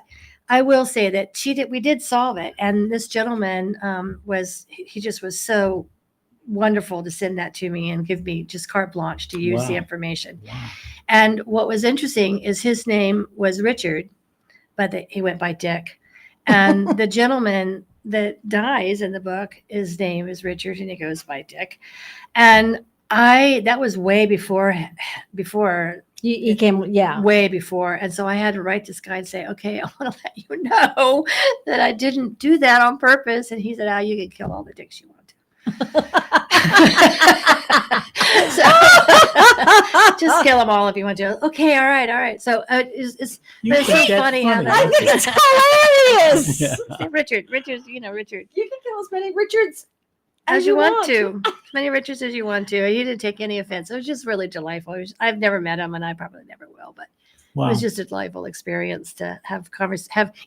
I will say that we did solve it. And this gentleman he just was so wonderful to send that to me and give me just carte blanche to use the information. Wow. And what was interesting is his name was Richard, but he went by Dick. And the gentleman that dies in the book, his name is Richard and he goes by Dick. And that was way before he came, yeah, way before. And so I had to write this guy and say, okay, I want to let you know that I didn't do that on purpose. And he said, you can kill all the dicks you want to. So, just kill them all if you want to. Okay, all right. So it's so funny how that. I think it's hilarious. Yeah. Richard's, Richard. You can kill as many Richards as you want to. As many Richards as you want to. He didn't take any offense. It was just really delightful. I've never met him, and I probably never will. But Wow. it was just a delightful experience to have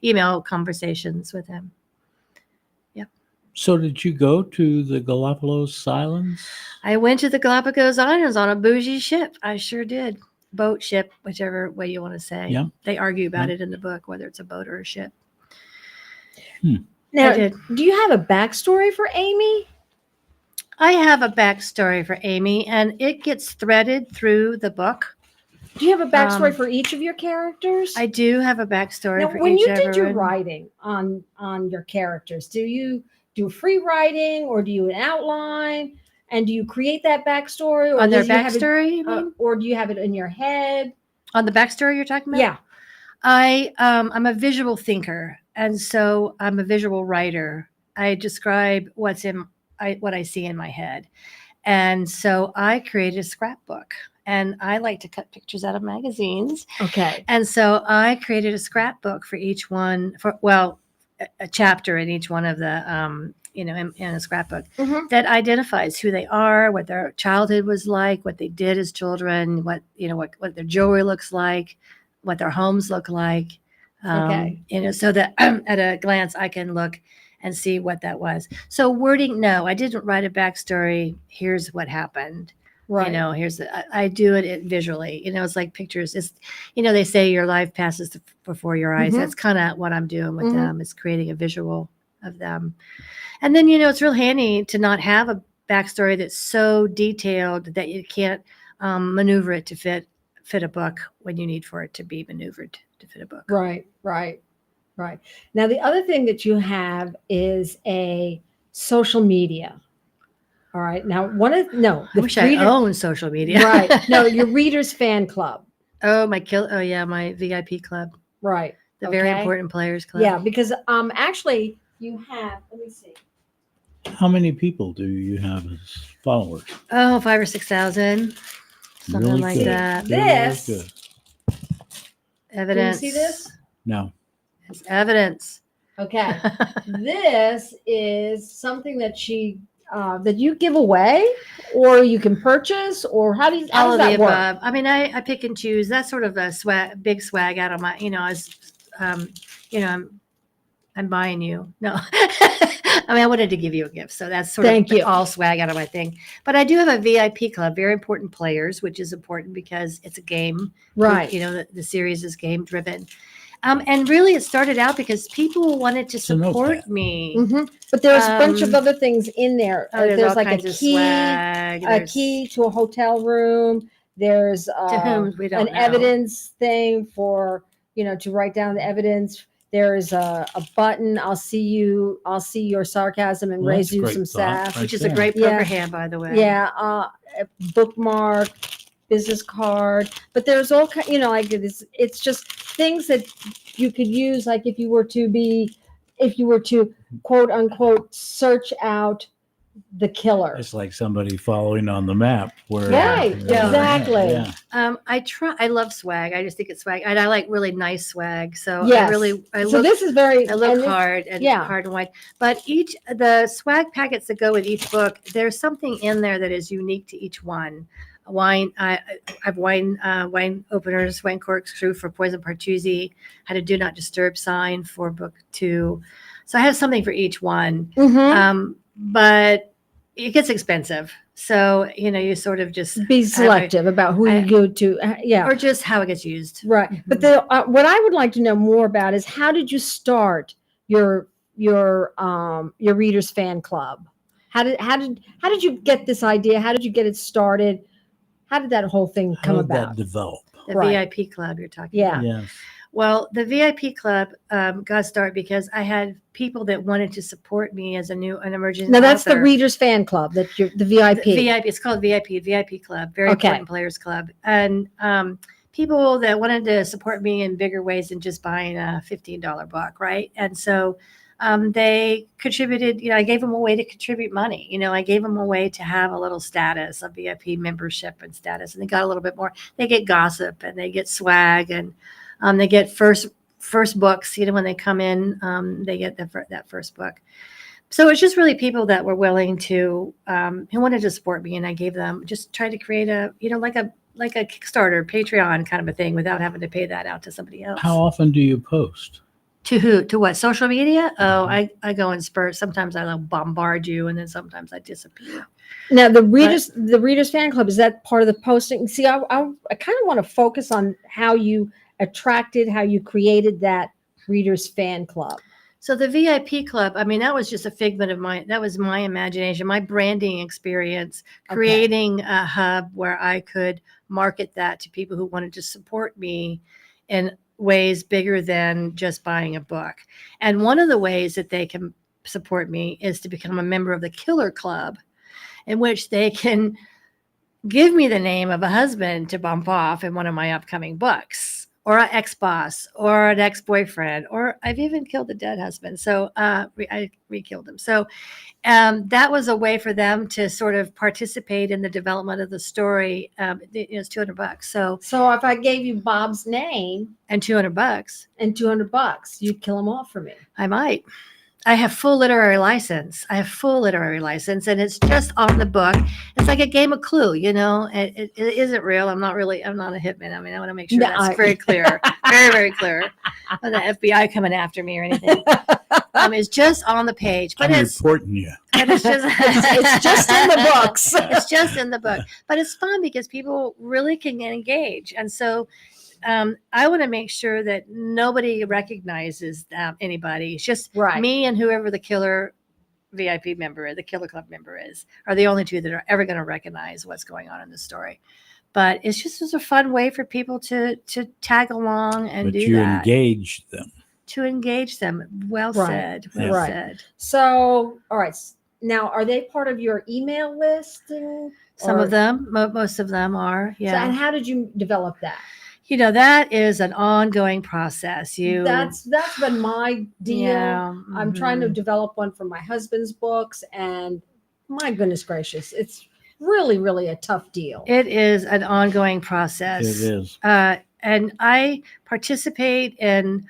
email conversations with him. So did you go to the Galapagos Islands? I went to the Galapagos Islands on a bougie ship. I sure did. Boat, ship, whichever way you want to say. Yeah. They argue about it in the book, whether it's a boat or a ship. Now, I did. do you have a backstory for Amy? I have a backstory for Amy, and it gets threaded through the book. Do you have a backstory for each of your characters? I do have a backstory now, for when each you did your everyone. writing on your characters, do you do free writing or do you an outline? And do you create that backstory, or On their do you have it, backstory, you mean? or do you have it in your head? On the backstory you're talking about? Yeah. I'm a visual thinker, and so I'm a visual writer. I describe what I see in my head. And so I created a scrapbook, and I like to cut pictures out of magazines. Okay. And so I created a scrapbook for each one a chapter in each one of the, in a scrapbook Mhm. that identifies who they are, what their childhood was like, what they did as children, what their jewelry looks like, what their homes look like. Okay. So that at a glance I can look and see what that was. So wording, no, I didn't write a backstory. Here's what happened. Right. I do it visually. It's like pictures. It's, they say your life passes before your eyes. Mhm. That's kind of what I'm doing with Mhm. them. Is creating a visual of them. And then, it's real handy to not have a backstory that's so detailed that you can't maneuver it to fit a book when you need for it to be maneuvered to fit a book. Right. Now, the other thing that you have is a social media. All right. Now, I wish I owned social media. Right. No, your readers fan club. Oh, my VIP club. Right. The Very Okay. Important Players Club. Yeah, because actually you have, let me see. How many people do you have as followers? Oh, 5,000 or 6,000, something Really like good. that. Really This- good. Evidence. see this? No. It's evidence. Okay. This is something that that you give away, or you can purchase, or how All does of that the work? above. I mean, I pick and choose. That's sort of a big swag out of my, I'm buying you. No, I mean, I wanted to give you a gift. So that's sort Thank of you. all swag out of my thing. But I do have a VIP club, very important players, which is important because it's a game. Right. The series is game driven. And really it started out because people wanted to It's a support notepad. me. But there's a bunch of Um, other things in there. There's There's all like a kinds of key, swag. a There's- key to a hotel room. There's To whom we don't an know. evidence thing for to write down the evidence. There's a button. I'll see your sarcasm and Well, raise that's a you great some thought, sass. right which is there. a great Yeah. poker hand, by the way. Yeah, a bookmark, business card. But there's all kind, like it's just things that you could use, like if you were to quote unquote search out the killer. It's like somebody following on the map. Where, Right, exactly. Yeah. I love swag. I just think it's swag. And I like really nice swag. So Yes. I So look this is very. I look and this- hard and yeah. hard and wide. But the swag packets that go with each book, there's something in there that is unique to each one. Wine, I have wine openers, wine corkscrew for Poison Partuzzi. Had a do not disturb sign for book 2. So I have something for each one. Mhm. But it gets expensive. So, you sort of just Be selective about who I- you go to. Yeah. or just how it gets used. Right. But what I would like to know more about is how did you start your readers fan club? How did you get this idea? How did you get it started? How did that whole thing How come did about? that develop? The Right. VIP club you're talking Yeah. about. Yes. Well, the VIP club got started because I had people that wanted to support me as an emerging Now that's the author. readers fan club that you're the The VIP. VIP. It's called VIP club, very Okay. important players club. And people that wanted to support me in bigger ways than just buying a $15 book, right? And so they contributed, I gave them a way to contribute money. I gave them a way to have a little status, a VIP membership and status. And they got a little bit more. They get gossip and they get swag and they get first books, when they come in, they get that first book. So it's just really people that were willing to, who wanted to support me. And I gave them, just tried to create a, like a Kickstarter, Patreon kind of a thing without having to pay that out to somebody else. How often do you post? To who? To what? Social media? Oh, I go in spurts. Sometimes I bombard you, and then sometimes I disappear. Now the readers fan club, is that part of the posting? See, I kind of want to focus on how you created that readers fan club. So the VIP club, I mean, that was just a figment of that was my imagination, my branding experience, Okay. creating a hub where I could market that to people who wanted to support me in ways bigger than just buying a book. And one of the ways that they can support me is to become a member of the Killer Club, in which they can give me the name of a husband to bump off in one of my upcoming books, or an ex-boss, or an ex-boyfriend, or I've even killed a dead husband. So I re-killed him. So that was a way for them to sort of participate in the development of the story. It's $200. So if I gave you Bob's name and $200, and $200, you'd kill him off for me. I might. I have full literary license. And it's just on the book. It's like a game of Clue, It isn't real. I'm not a hitman. I mean, I want to make sure No, that's very clear, very, very clear. Not the FBI coming after me or anything. It's just on the page, but I'm it's reporting you. it's just It's just in the books. It's just in the book, but it's fun because people really can engage, and so. I want to make sure that nobody recognizes anybody. It's just Right. me and whoever the Killer VIP member, the Killer Club member are the only two that are ever going to recognize what's going on in the story. But it's just a fun way for people to tag along and But do you that. engage them. To engage them. Well Right. said. Well Right. said. So, all right. Now, are they part of your email list? Some Or- of them, most of them are. So, Yeah. and how did you develop that? That is an ongoing process. That's been my deal. Yeah, I'm trying to mhm. develop one for my husband's books, and my goodness gracious, it's really, really a tough deal. It is an ongoing process. It is. And I participate in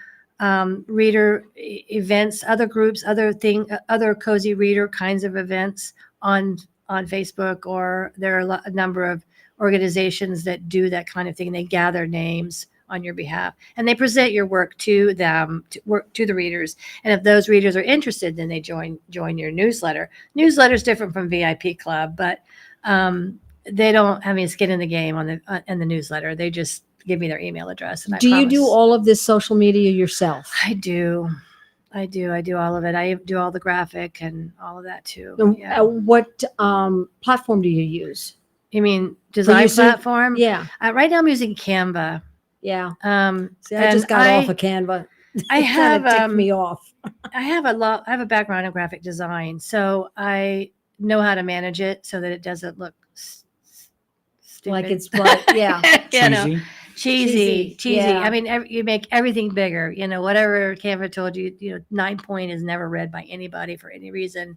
reader events, other groups, other cozy reader kinds of events on Facebook, or there are a number of organizations that do that kind of thing. They gather names on your behalf and they present your work to them, to the readers. And if those readers are interested, then they join your newsletter. Newsletter is different from VIP Club, but they don't have any skin in the game on in the newsletter. They just give me their email address. And Do you do all of this social media yourself? I do all of it. I do all the graphic and all of that too. And, Yeah. what platform do you use? You mean design using- platform? Yeah, Right now I'm using Canva. yeah. See, I And just got off of Canva. I It have kinda ticked me off. I have a background in graphic design, so I know how to manage it so that it doesn't look stupid. Like it's right. Yeah. You know, Cheesy. cheesy. Yeah. I mean, you make everything bigger. Whatever Canva told you, 9 point is never read by anybody for any reason,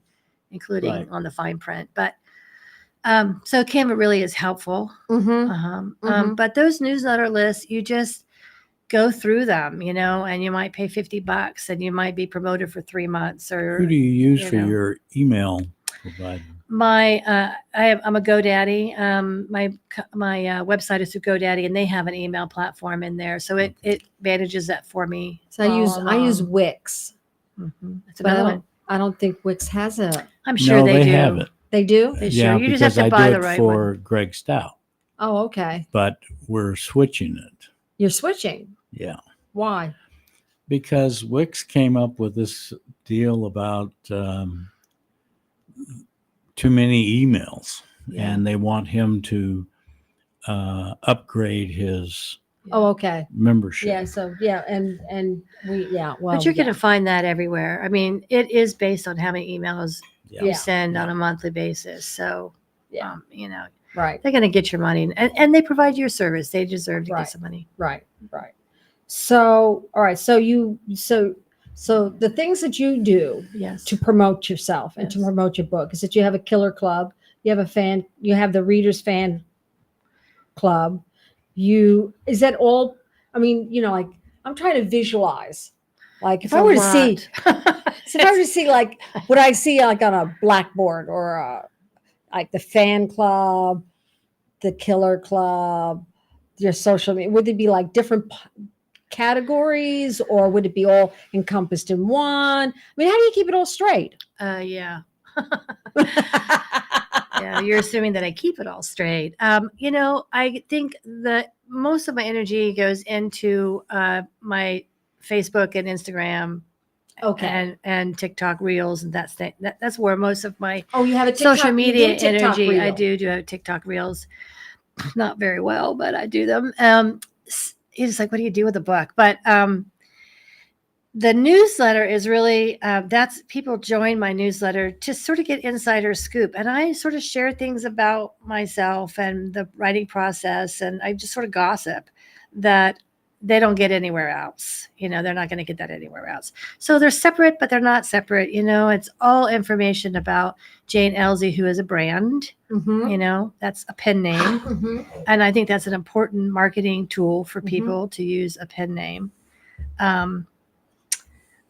including Right. on the fine print. But so Canva really is helpful. Mm-hmm. But those newsletter lists, you just go through them, and you might pay $50 and you might be promoted for 3 months. Or Who do you use for know. your email provider? I'm a GoDaddy. My website is through GoDaddy, and they have an email platform in there, so it manages that for me. So I all use along. Wix. That's But I another don't, one. I don't think Wix has a. I'm sure No, they do. have it. They do? They Yeah, sure. You just have because to I buy do the it right for one. Greg Stout, Oh, okay. but we're switching it. You're switching. Yeah. Why? Because Wix came up with this deal about too many emails, Yeah. and they want him to upgrade his Oh, okay. membership. Yeah. So yeah, and well, But you're yeah. going to find that everywhere. I mean, it is based on how many emails Yeah. you Yeah. send on a monthly basis. So, Yeah. Right. they're going to get your money, and they provide you a service. They deserve to Right. get some money. Right. So all right. So so the things that you do Yes. to promote yourself and to Yes. promote your book is that you have a killer club, you have the readers fan club. Is that all? I mean, like I'm trying to visualize, like if I were to see, so if I were to see like what I see like on a blackboard or like the fan club, the killer club, your social media, would it be like different categories or would it be all encompassed in one? I mean, how do you keep it all straight? Yeah. Yeah, you're assuming that I keep it all straight. I think that most of my energy goes into my Facebook and Instagram Okay. and TikTok Reels, and that's where most of my Oh, you have a TikTok, social you media do a TikTok energy. I reel. do have TikTok Reels, not very well, but I do them. It's like, what do you do with a book? But the newsletter is really that's people join my newsletter to sort of get insider scoop, and I sort of share things about myself and the writing process, and I just sort of gossip that they don't get anywhere else. They're not going to get that anywhere else. So they're separate, but they're not separate. It's all information about Jane Elsie, who is a brand. Mhm. That's a pen name, Mhm. and I think that's an important marketing tool for Mhm. people to use a pen name.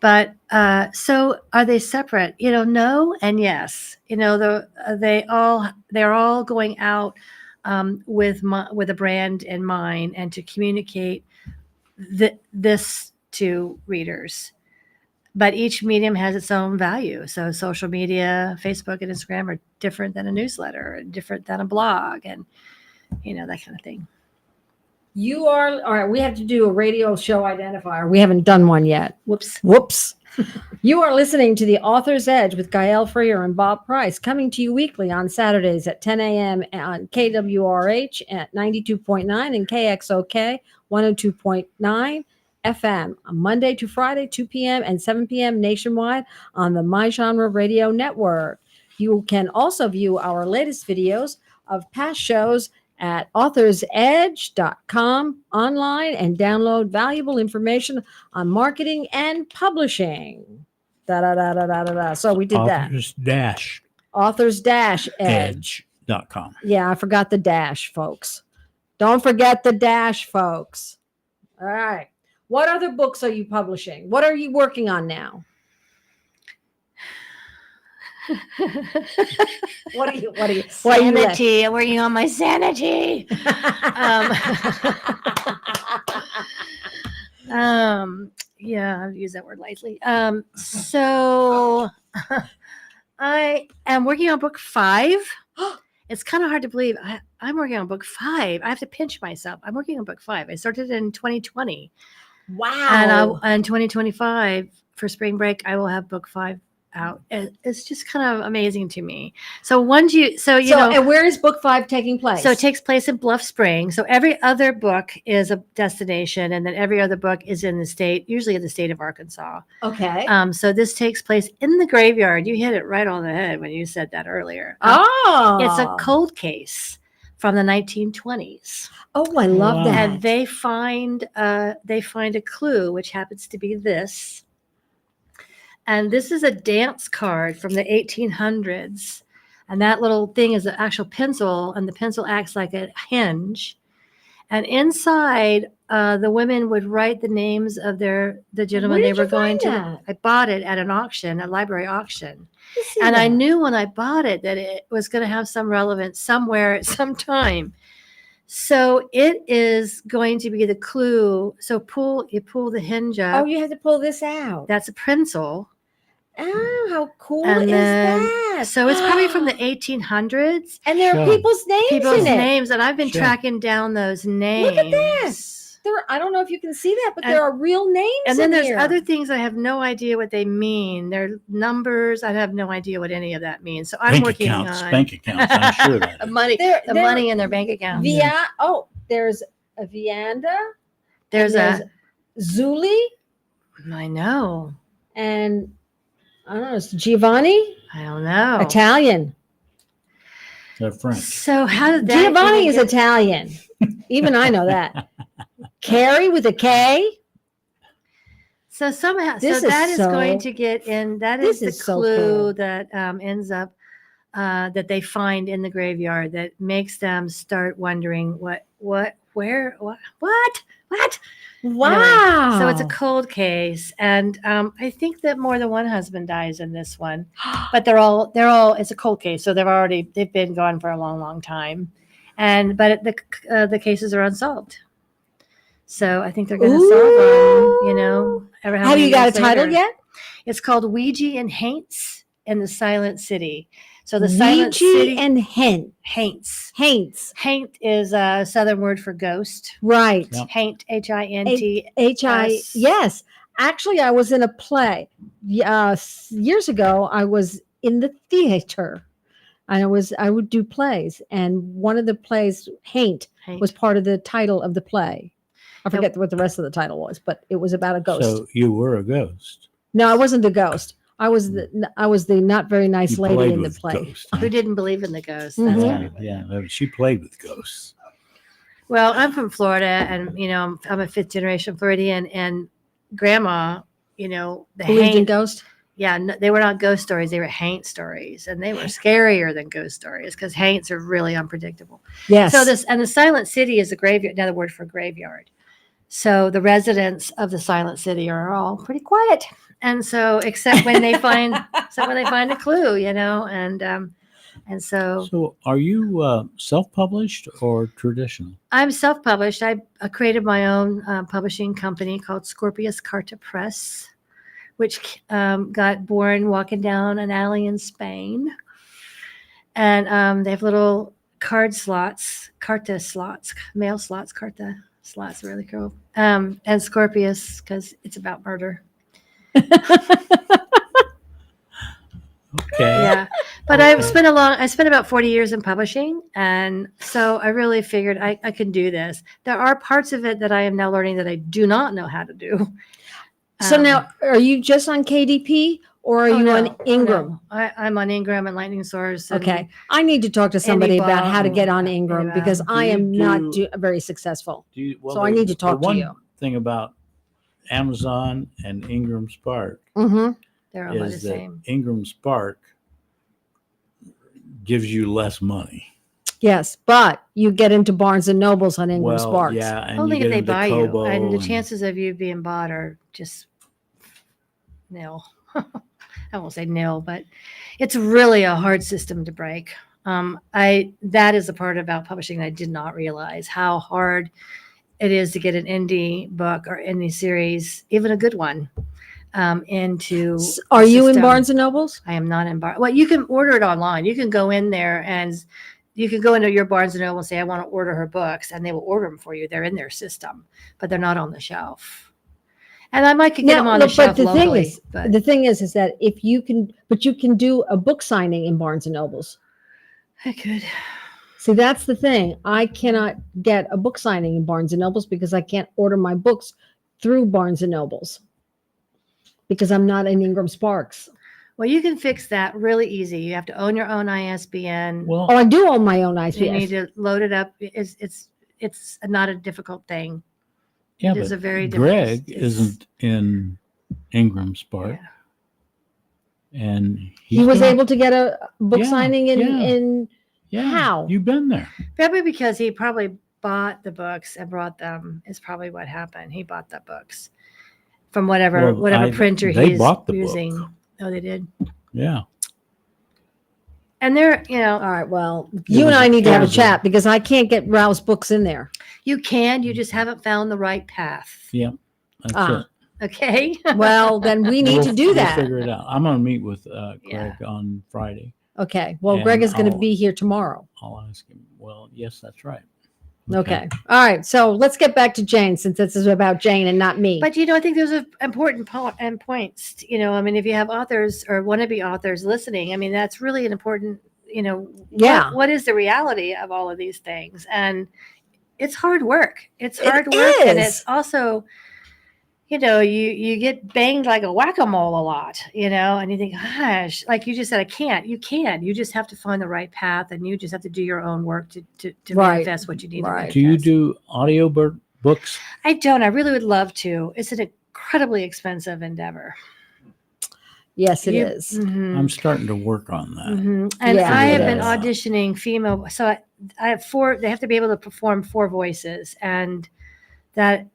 But so are they separate? No and yes. They're all going out with a brand in mind and to communicate this to readers. But each medium has its own value. So social media, Facebook and Instagram are different than a newsletter, and different than a blog, and that kind of thing. You are all right. We have to do a radio show identifier. We haven't done one yet. Whoops. You are listening to The Author's Edge with Gael Freer and Bob Price, coming to you weekly on Saturdays at 10 a.m. on KWRH at 92.9 and KXOK 102.9 FM on Monday to Friday, 2 p.m. and 7 p.m. nationwide on the My Genre Radio Network. You can also view our latest videos of past shows at authorsedge.com online and download valuable information on marketing and publishing. So we did that. Authors-Edge. Edge.com. Yeah, I forgot the dash, folks. Don't forget the dash, folks. All right. What other books are you publishing? What are you working on now? What are you? Why are you? Sanity. I'm working on my sanity. Yeah, I've used that word lightly. So I am working on book 5. It's kind of hard to believe. I'm working on book 5. I have to pinch myself. I'm working on book 5. I started in 2020. Wow. And in 2025 for spring break, I will have book 5 out. It's just kind of amazing to me. So once you know, and where is book 5 taking place? so it takes place in Bluff Spring. So every other book is a destination, and then every other book is in the state, usually in the state of Arkansas. Okay. So this takes place in the graveyard. You hit it right on the head when you said that earlier. Oh, It's a cold case from the 1920s. Oh, I love Wow. that. And they find a clue, which happens to be this. And this is a dance card from the 1800s. And that little thing is an actual pencil, and the pencil acts like a hinge. And inside, the women would write the names of the gentlemen Where they did were you going find to. that? I bought it at an auction, a library auction. Let's see And I that. knew when I bought it that it was going to have some relevance somewhere at some time. So it is going to be the clue. So you pull the hinge up. Oh, you had to pull this out. That's a pencil. Oh, how cool And is then- that? So it's probably from the 1800s. and there are Sure. people's names People's in it. names, and I've been Sure. tracking down those names. Look at this. I don't know if you can see that, but And- there are real names. And then in there's here. other things I have no idea what they mean. They're numbers. I have no idea what any of that means. So I'm Bank working accounts. on Bank accounts. I'm sure that. the is. money, There- the there- money in their bank account. There's a Vianda. There's and Zuli, I know. and I don't know. It's Giovanni, I don't know. Italian. They're French. So how did that Giovanni even is get- Italian. Even I know that. Carrie with a K. So somehow, This so is that is so- going to get in. That this is the is so clue cool. that ends up that they find in the graveyard that makes them start wondering what. Wow. So it's a cold case, and I think that more than one husband dies in this one, but they're all. It's a cold case, so they've been gone for a long, long time, but the cases are unsolved. So I think they're going to solve them. You know, how Have many you got a years title later. yet? It's called Ouija and Haints in the Silent City. So the Silent Ouija City and Hint. Haints. Haints. Haint is a southern word for ghost. Right. Yep. Haint, H-I-N-T. H-I. Yes. Yes. Actually, I was in a play years ago. I was in the theater. I would do plays, and one of the plays, Haint, Haint. was part of the title of the play. I forget what the rest of the title was, but it was about a ghost. So you were a ghost. No, I wasn't the ghost. I was the not very nice You lady played in the with play. ghosts, huh? Who didn't believe in the ghost? Mhm. That's Yeah, everybody. yeah. She played with ghosts. Well, I'm from Florida, and I'm a fifth generation Floridian, and Grandma, the Believed in Haint. ghosts. Yeah, no, they were not ghost stories; they were Haint stories, and they were scarier than ghost stories because Haints are really unpredictable. Yes. So the Silent City is a graveyard, another word for graveyard. So the residents of the Silent City are all pretty quiet, and so except when they find a clue, and so So are you self-published or traditional? I'm self-published. I created my own publishing company called Scorpius Carta Press, which got born walking down an alley in Spain, and they have little card slots, carta slots, mail slots, carta slots, really cool. And Scorpius because it's about murder. Okay. Yeah, but I spent about 40 years in publishing, and so I really figured I can do this. There are parts of it that I am now learning that I do not know how to do. So Um, now, are you just on KDP, or are Oh, you no. on Oh, Ingram? no. I'm on Ingram and Lightning Source. And Okay. I need to talk to somebody about how to Ball, get on Ingram yeah. because I you am not do- very successful. Well, So I need to talk to one you. thing about Amazon and Ingram Spark Mm-hmm. They're all about the is that same. Ingram Spark gives you less money. Yes, but you get into Barnes and Nobles on Ingram Well, Sparks. yeah, and Only you if get they into buy Kobo you, and the and- chances of you being bought are just nil. I won't say nil, but it's really a hard system to break. That is the part about publishing that I did not realize how hard it is to get an indie book or indie series, even a good one, into. Are the you in system. Barnes and Nobles? I am not in Barnes. Well, you can order it online. You can go in there and you can go into your Barnes and Noble and say, I want to order her books, and they will order them for you. They're in their system, but they're not on the shelf. And I might could get them on the shelf locally. But the thing is that if you can, but you can do a book signing in Barnes and Nobles. I could. See, that's the thing. I cannot get a book signing in Barnes and Nobles because I can't order my books through Barnes and Nobles because I'm not in Ingram Sparks. Well, you can fix that really easy. You have to own your own ISBN. Well, Oh, I do own my own you ISBN. need to load it up. It's not a difficult thing. yeah, it is but a very different- Greg it's- isn't in Ingram Spark, Yeah. and He was got- able to get a book Yeah, signing in, yeah. in Yeah, how? you've been there. Probably because he probably bought the books and brought them is probably what happened. He bought the books from whatever Well, printer they he's bought the using. book. Oh, they did. Yeah, And they're, All right. Well, you and was I a- need to it have a was a- chat because I can't get Rouse books in there. you just haven't found the right path. that's Ah, it. Okay. Well, then we need to do We'll that. figure it out. I'm going to meet with Greg Yeah. on Friday. Okay. Well, Greg is going to I'll- be here tomorrow. I'll ask him. Well, yes, that's right. Okay. All right. So let's get back to Jane since this is about Jane and not me. But I think those are important points. I mean, if you have authors or wannabe authors listening, I mean, that's really an important. Yeah. What is the reality of all of these things? And it's hard work. It's It hard work, and is. it's also, you get banged like a whack-a-mole a lot, and you think, gosh, like you just said, I can't. You can. You just have to find the right path, and you just have to do your own work to Right. manifest what you need to Right. manifest. Do you do audio books? I don't. I really would love to. It's an incredibly expensive endeavor. Yes, it is. Mhm. I'm starting to work on that. Mhm. And Yeah, I it have been is. auditioning female. So I have 4, they have to be able to perform 4 voices and that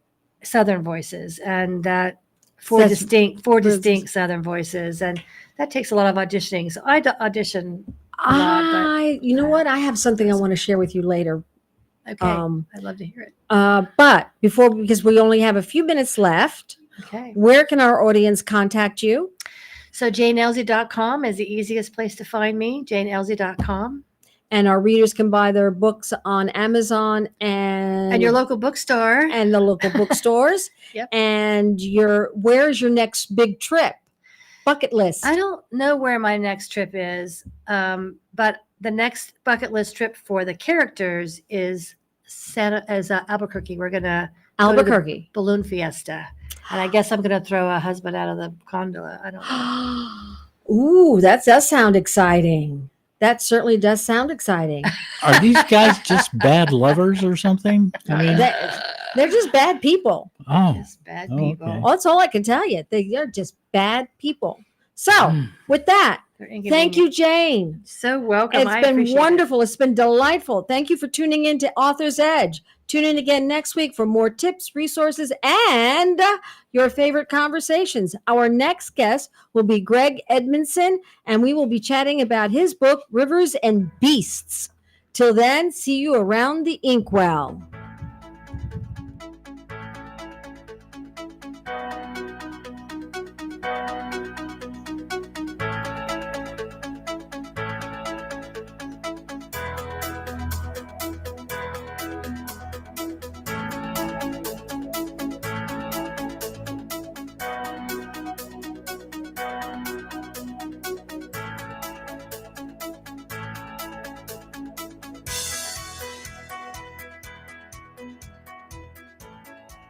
Southern voices and that 4 That's- distinct Southern voices. And that takes a lot of auditioning. So I audition. You know what? I have something I want to share with you later. Okay. Um, I'd love to hear it. But because we only have a few minutes left, Okay. where can our audience contact you? So janeelzy.com is the easiest place to find me. janeelzy.com. And our readers can buy their books on Amazon And your local bookstore. and the local bookstores. Yep. And where's your next big trip? Bucket list. I don't know where my next trip is, but the next bucket list trip for the characters is Albuquerque. We're gonna go to the Albuquerque. balloon fiesta, and I guess I'm gonna throw a husband out of the gondola. I don't know. Ooh, that does sound exciting. That certainly does sound exciting. Are these guys just bad lovers or something? I mean, They're just bad people. oh, It's bad Oh, people. okay. Well, that's all I can tell you. They're just bad people. So, with that, They're thank you, inconvenient. Jane. So welcome. It's I been appreciate it. wonderful. It's been delightful. Thank you for tuning in to Author's Edge. Tune in again next week for more tips, resources, and your favorite conversations. Our next guest will be Greg Edmondson, and we will be chatting about his book, Rivers and Beasts. Till then, see you around the inkwell.